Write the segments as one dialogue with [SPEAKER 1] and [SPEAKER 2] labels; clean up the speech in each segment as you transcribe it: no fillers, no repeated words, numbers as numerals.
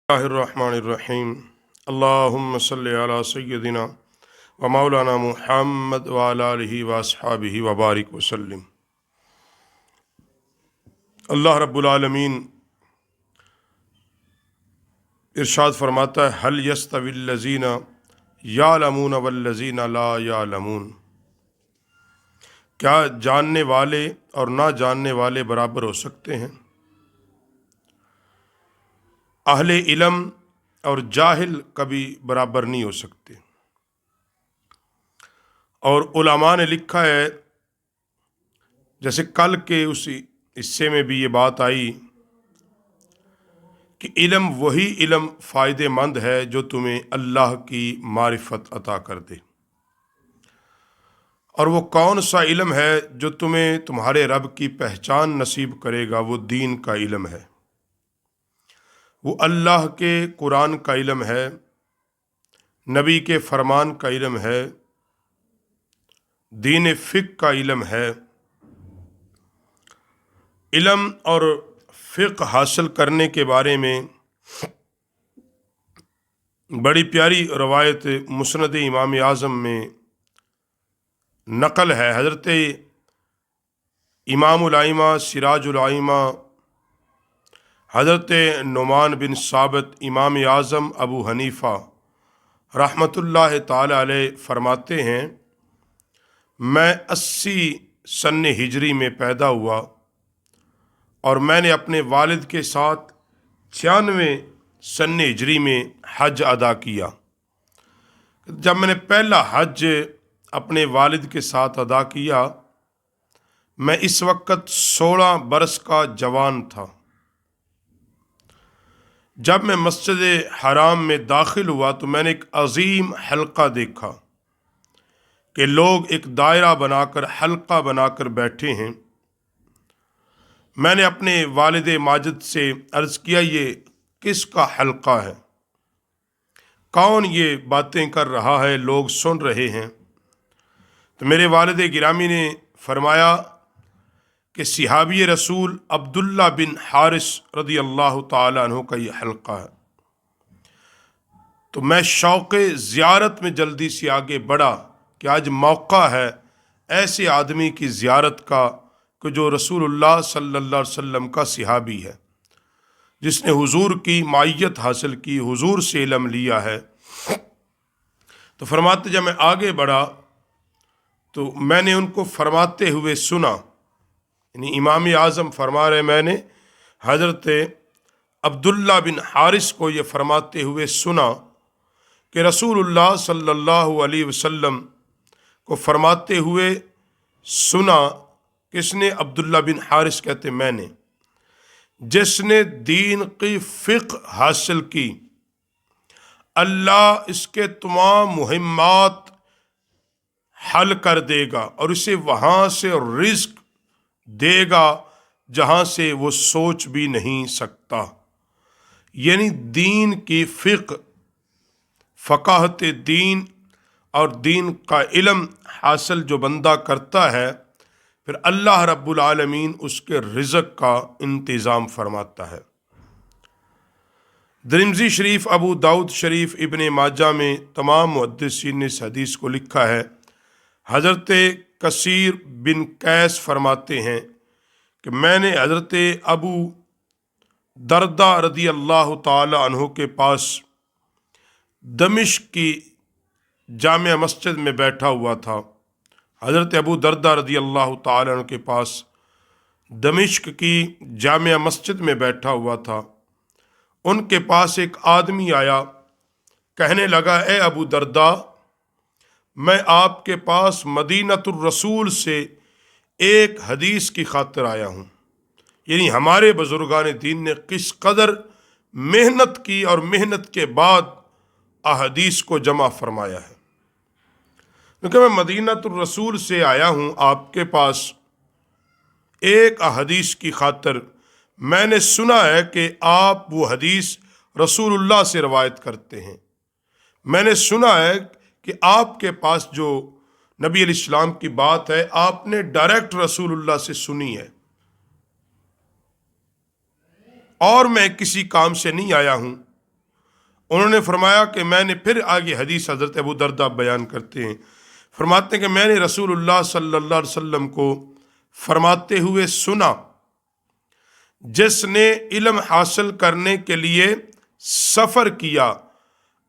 [SPEAKER 1] الرحمن اللهم صل على سيدنا ومولانا محمد وعلى آلہ واصحابہ وبارک وسلم۔ اللہ رب العالمین ارشاد فرماتا ہے هل يستوي الذين يعلمون والذين لا يعلمون، کیا جاننے والے اور نہ جاننے والے برابر ہو سکتے ہیں؟ اہل علم اور جاہل کبھی برابر نہیں ہو سکتے۔ اور علماء نے لکھا ہے، جیسے کل کے اسی حصے میں بھی یہ بات آئی کہ علم وہی علم فائدہ مند ہے جو تمہیں اللہ کی معرفت عطا کر دے۔ اور وہ کون سا علم ہے جو تمہیں تمہارے رب کی پہچان نصیب کرے گا؟ وہ دین کا علم ہے، وہ اللہ کے قرآن کا علم ہے، نبی کے فرمان کا علم ہے، دین فقہ کا علم ہے۔ علم اور فقہ حاصل کرنے کے بارے میں بڑی پیاری روایت مسند امام اعظم میں نقل ہے۔ حضرت امام الائمہ سراج الائمہ حضرت نعمان بن ثابت امام اعظم ابو حنیفہ رحمۃ اللہ تعالی علیہ فرماتے ہیں، میں 80 سن ہجری میں پیدا ہوا اور میں نے اپنے والد کے ساتھ 96 سن ہجری میں حج ادا کیا۔ جب میں نے پہلا حج اپنے والد کے ساتھ ادا کیا، میں اس وقت 16 برس کا جوان تھا۔ جب میں مسجد حرام میں داخل ہوا تو میں نے ایک عظیم حلقہ دیکھا کہ لوگ ایک دائرہ بنا کر حلقہ بنا کر بیٹھے ہیں۔ میں نے اپنے والد ماجد سے عرض کیا، یہ کس کا حلقہ ہے؟ کون یہ باتیں کر رہا ہے؟ لوگ سن رہے ہیں۔ تو میرے والد گرامی نے فرمایا کہ صحابی رسول عبداللہ بن حارث رضی اللہ تعالیٰ عنہ کا یہ حلقہ ہے۔ تو میں شوق زیارت میں جلدی سے آگے بڑھا کہ آج موقع ہے ایسے آدمی کی زیارت کا کہ جو رسول اللہ صلی اللہ علیہ وسلم کا صحابی ہے، جس نے حضور کی معیت حاصل کی، حضور سے علم لیا ہے۔ تو فرماتے جب میں آگے بڑھا تو میں نے ان کو فرماتے ہوئے سنا، یعنی امام اعظم فرما رہے، میں نے حضرت عبداللہ بن حارث کو یہ فرماتے ہوئے سنا کہ رسول اللہ صلی اللہ علیہ وسلم کو فرماتے ہوئے سنا۔ کس نے؟ عبداللہ بن حارث کہتے میں نے، جس نے دین کی فقہ حاصل کی، اللہ اس کے تمام مہمات حل کر دے گا اور اسے وہاں سے رزق دے گا جہاں سے وہ سوچ بھی نہیں سکتا۔ یعنی دین کی فقہ، فقاہت دین اور دین کا علم حاصل جو بندہ کرتا ہے، پھر اللہ رب العالمین اس کے رزق کا انتظام فرماتا ہے۔ ترمذی شریف، ابو داؤد شریف، ابن ماجہ میں تمام محدثین نے اس حدیث کو لکھا ہے۔ حضرت کثیر بن قیس فرماتے ہیں کہ میں نے حضرت ابو دردہ رضی اللہ تعالی عنہ کے پاس دمشق کی جامع مسجد میں بیٹھا ہوا تھا۔ حضرت ابو دردہ رضی اللہ تعالی عنہ کے پاس دمشق کی جامع مسجد میں بیٹھا ہوا تھا۔ ان کے پاس ایک آدمی آیا، کہنے لگا، اے ابو دردہ، میں آپ کے پاس مدینۃ الرسول سے ایک حدیث کی خاطر آیا ہوں۔ یعنی ہمارے بزرگان دین نے کس قدر محنت کی اور محنت کے بعد احادیث کو جمع فرمایا ہے۔ کیونکہ میں مدینۃ الرسول سے آیا ہوں آپ کے پاس ایک احادیث کی خاطر۔ میں نے سنا ہے کہ آپ وہ حدیث رسول اللہ سے روایت کرتے ہیں۔ میں نے سنا ہے کہ آپ کے پاس جو نبی علیہ السلام کی بات ہے، آپ نے ڈائریکٹ رسول اللہ سے سنی ہے، اور میں کسی کام سے نہیں آیا ہوں، انہوں نے فرمایا کہ میں نے پھر آگے حدیث حضرت ابو درداء بیان کرتے ہیں، فرماتے ہیں کہ میں نے رسول اللہ صلی اللہ علیہ وسلم کو فرماتے ہوئے سنا، جس نے علم حاصل کرنے کے لیے سفر کیا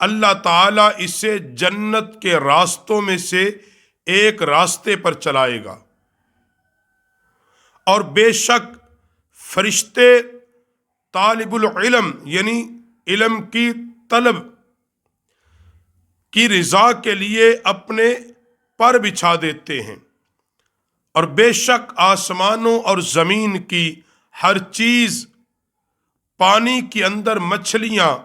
[SPEAKER 1] اللہ تعالیٰ اسے جنت کے راستوں میں سے ایک راستے پر چلائے گا، اور بے شک فرشتے طالب العلم یعنی علم کی طلب کی رضا کے لیے اپنے پر بچھا دیتے ہیں، اور بے شک آسمانوں اور زمین کی ہر چیز، پانی کے اندر مچھلیاں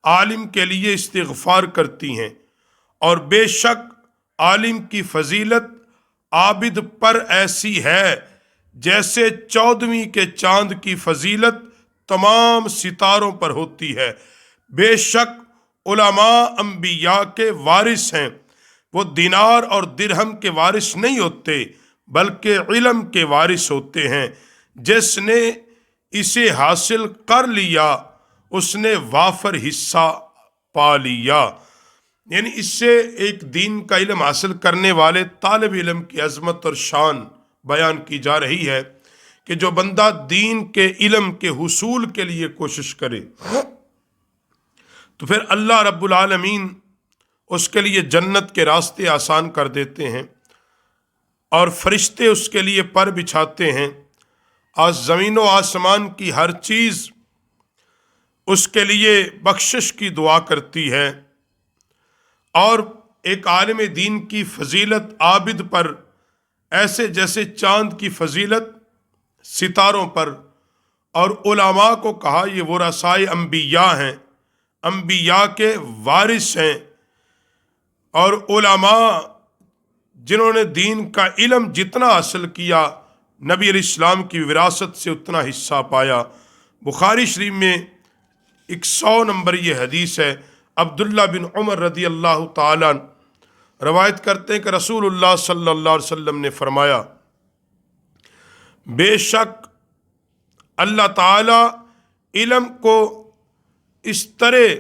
[SPEAKER 1] عالم کے لیے استغفار کرتی ہیں، اور بے شک عالم کی فضیلت عابد پر ایسی ہے جیسے 14ویں کے چاند کی فضیلت تمام ستاروں پر ہوتی ہے۔ بے شک علماء انبیاء کے وارث ہیں، وہ دینار اور درہم کے وارث نہیں ہوتے بلکہ علم کے وارث ہوتے ہیں۔ جس نے اسے حاصل کر لیا اس نے وافر حصہ پا لیا۔ یعنی اس سے ایک دین کا علم حاصل کرنے والے طالب علم کی عظمت اور شان بیان کی جا رہی ہے کہ جو بندہ دین کے علم کے حصول کے لیے کوشش کرے تو پھر اللہ رب العالمین اس کے لیے جنت کے راستے آسان کر دیتے ہیں، اور فرشتے اس کے لیے پر بچھاتے ہیں، آج زمین و آسمان کی ہر چیز اس کے لیے بخشش کی دعا کرتی ہے، اور ایک عالم دین کی فضیلت عابد پر ایسے جیسے چاند کی فضیلت ستاروں پر۔ اور علماء کو کہا یہ ورثائے انبیاء ہیں، انبیاء کے وارث ہیں، اور علماء جنہوں نے دین کا علم جتنا حاصل کیا نبی علیہ السلام کی وراثت سے اتنا حصہ پایا۔ بخاری شریف میں 100 نمبر یہ حدیث ہے، عبداللہ بن عمر رضی اللہ تعالیٰ روایت کرتے ہیں کہ رسول اللہ صلی اللہ علیہ وسلم نے فرمایا، بے شک اللہ تعالیٰ علم کو اس طرح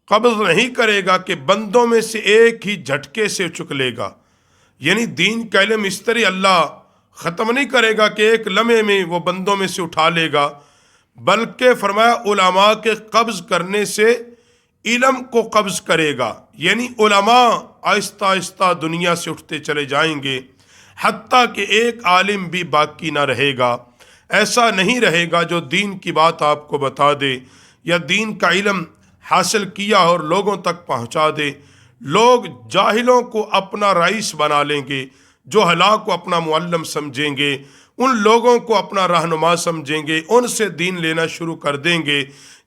[SPEAKER 1] قبض نہیں کرے گا کہ بندوں میں سے ایک ہی جھٹکے سے چک لے گا۔ یعنی دین کا علم اس طرح اللہ ختم نہیں کرے گا کہ ایک لمحے میں وہ بندوں میں سے اٹھا لے گا، بلکہ فرمایا علماء کے قبض کرنے سے علم کو قبض کرے گا۔ یعنی علماء آہستہ آہستہ دنیا سے اٹھتے چلے جائیں گے حتیٰ کہ ایک عالم بھی باقی نہ رہے گا۔ ایسا نہیں رہے گا جو دین کی بات آپ کو بتا دے یا دین کا علم حاصل کیا اور لوگوں تک پہنچا دے۔ لوگ جاہلوں کو اپنا رئیس بنا لیں گے، جہلاء کو اپنا معلم سمجھیں گے، ان لوگوں کو اپنا رہنما سمجھیں گے، ان سے دین لینا شروع کر دیں گے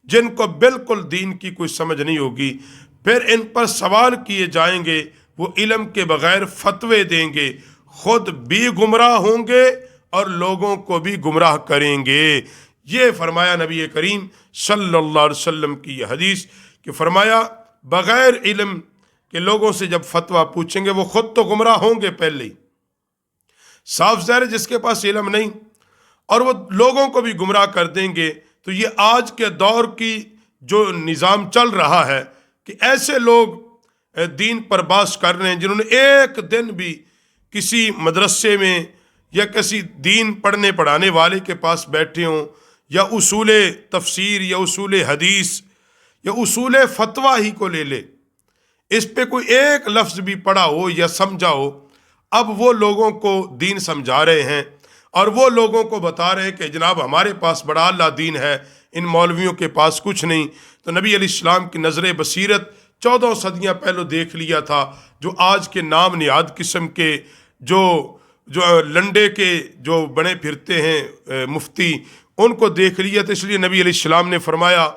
[SPEAKER 1] جن کو بالکل دین کی کوئی سمجھ نہیں ہوگی۔ پھر ان پر سوال کیے جائیں گے، وہ علم کے بغیر فتوے دیں گے، خود بھی گمراہ ہوں گے اور لوگوں کو بھی گمراہ کریں گے۔ یہ فرمایا نبی کریم صلی اللہ علیہ وسلم کی یہ حدیث کہ فرمایا بغیر علم کے لوگوں سے جب فتویٰ پوچھیں گے وہ خود تو گمراہ ہوں گے پہلے ہی، صاف ظاہر جس کے پاس علم نہیں، اور وہ لوگوں کو بھی گمراہ کر دیں گے۔ تو یہ آج کے دور کی جو نظام چل رہا ہے کہ ایسے لوگ دین پر باس کر رہے ہیں جنہوں نے ایک دن بھی کسی مدرسے میں یا کسی دین پڑھنے پڑھانے والے کے پاس بیٹھے ہوں، یا اصول تفسیر یا اصول حدیث یا اصول فتویٰ ہی کو لے لے، اس پہ کوئی ایک لفظ بھی پڑھا ہو یا سمجھا ہو، اب وہ لوگوں کو دین سمجھا رہے ہیں اور وہ لوگوں کو بتا رہے ہیں کہ جناب ہمارے پاس بڑا اعلیٰ دین ہے، ان مولویوں کے پاس کچھ نہیں۔ تو نبی علیہ السلام کی نظر بصیرت 14 صدیاں پہلو دیکھ لیا تھا، جو آج کے نام نہاد قسم کے جو لنڈے کے جو بنے پھرتے ہیں مفتی، ان کو دیکھ لیا۔ تو اس لیے نبی علیہ السلام نے فرمایا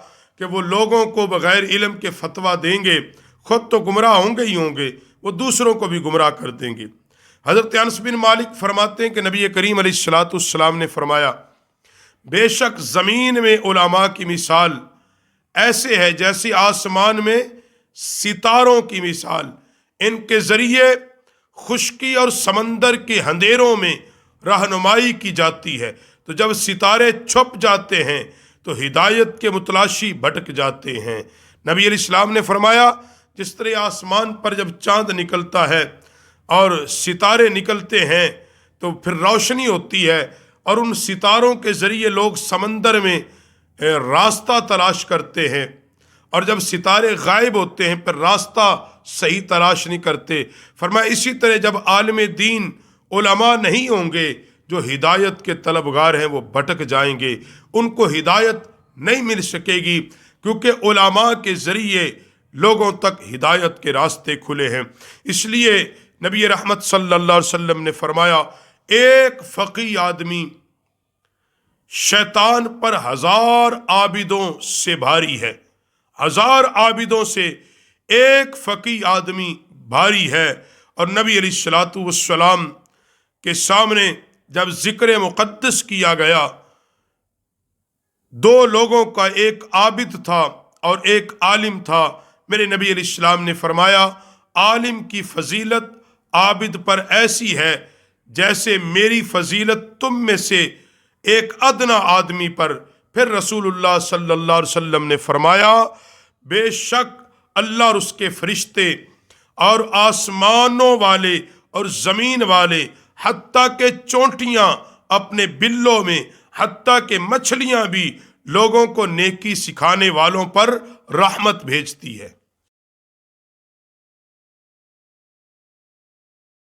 [SPEAKER 1] کہ وہ لوگوں کو بغیر علم کے فتویٰ دیں گے، خود تو گمراہ ہوں گے ہی ہوں گے، وہ دوسروں کو بھی گمراہ کر دیں گے۔ حضرت انس بن مالک فرماتے ہیں کہ نبی کریم علیہ السلام نے فرمایا، بے شک زمین میں علماء کی مثال ایسے ہے جیسے آسمان میں ستاروں کی مثال، ان کے ذریعے خشکی اور سمندر کے اندھیروں میں رہنمائی کی جاتی ہے۔ تو جب ستارے چھپ جاتے ہیں تو ہدایت کے متلاشی بھٹک جاتے ہیں۔ نبی علیہ السلام نے فرمایا جس طرح آسمان پر جب چاند نکلتا ہے اور ستارے نکلتے ہیں تو پھر روشنی ہوتی ہے، اور ان ستاروں کے ذریعے لوگ سمندر میں راستہ تلاش کرتے ہیں، اور جب ستارے غائب ہوتے ہیں پھر راستہ صحیح تلاش نہیں کرتے۔ فرمایا اسی طرح جب عالم دین علماء نہیں ہوں گے، جو ہدایت کے طلبگار ہیں وہ بھٹک جائیں گے، ان کو ہدایت نہیں مل سکے گی، کیونکہ علماء کے ذریعے لوگوں تک ہدایت کے راستے کھلے ہیں۔ اس لیے نبی رحمت صلی اللہ علیہ وسلم نے فرمایا ایک فقیہ آدمی شیطان پر 1000 عابدوں سے بھاری ہے، 1000 عابدوں سے ایک فقیہ آدمی بھاری ہے۔ اور نبی علیہ الصلوۃ والسلام کے سامنے جب ذکر مقدس کیا گیا، دو لوگوں کا، ایک عابد تھا اور ایک عالم تھا، میرے نبی علیہ السلام نے فرمایا عالم کی فضیلت عابد پر ایسی ہے جیسے میری فضیلت تم میں سے ایک ادنا آدمی پر۔ پھر رسول اللہ صلی اللہ علیہ وسلم نے فرمایا بے شک اللہ اور اس کے فرشتے اور آسمانوں والے اور زمین والے، حتیٰ کہ چونٹیاں اپنے بلوں میں، حتیٰ کہ مچھلیاں بھی لوگوں کو نیکی سکھانے والوں پر رحمت بھیجتی ہے۔